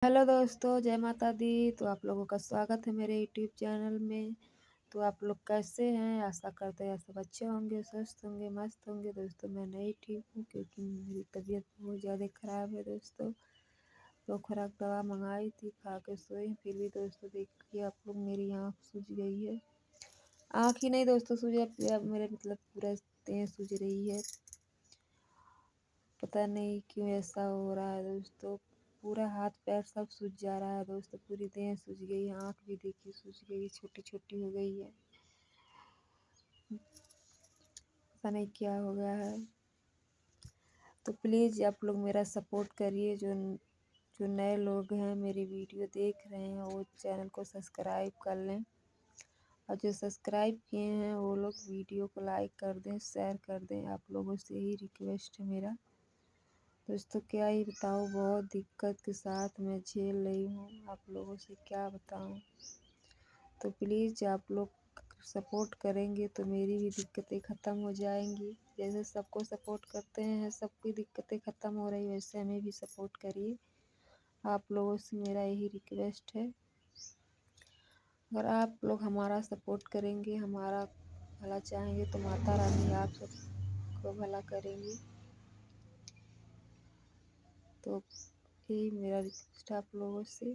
Hello दोस्तों, जय माता दी। तो आप लोगों का स्वागत है मेरे यूट्यूब चैनल में। तो आप लोग कैसे हैं? आशा करते हैं सब अच्छे होंगे, स्वस्थ होंगे, मस्त होंगे। दोस्तों मैं नहीं ठीक हूँ क्योंकि मेरी तबीयत बहुत ज़्यादा ख़राब है दोस्तों। तो खुराक दवा मंगाई थी, खा के सोई। फिर भी दोस्तों देखिए आप लोग, मेरी आँख सूज गई है। आँख ही नहीं दोस्तों, सूज अब मेरे मतलब पूरा देह सूज रही है। पता नहीं क्यों ऐसा हो रहा है दोस्तों। पूरा हाथ पैर सब सूज जा रहा है दोस्तों, पूरी देह सूज गई है। आँख भी देखिए सूज गई, छोटी छोटी हो गई है। पता नहीं क्या हो गया है। तो प्लीज़ आप लोग मेरा सपोर्ट करिए। जो जो नए लोग हैं मेरी वीडियो देख रहे हैं वो चैनल को सब्सक्राइब कर लें, और जो सब्सक्राइब किए हैं वो लोग वीडियो को लाइक कर दें, शेयर कर दें। आप लोगों से ही रिक्वेस्ट है मेरा दोस्तों। क्या ही बताऊँ, बहुत दिक्कत के साथ मैं झेल रही हूँ, आप लोगों से क्या बताऊँ। तो प्लीज़ आप लोग सपोर्ट करेंगे तो मेरी भी दिक्कतें ख़त्म हो जाएंगी। जैसे सबको सपोर्ट करते हैं, सबकी दिक्कतें ख़त्म हो रही, वैसे हमें भी सपोर्ट करिए। आप लोगों से मेरा यही रिक्वेस्ट है। अगर आप लोग हमारा सपोर्ट करेंगे, हमारा भला चाहेंगे, तो माता रानी आप सबको भला करेंगी। तो यही मेरा रिक्वेस्ट है आप लोगों से।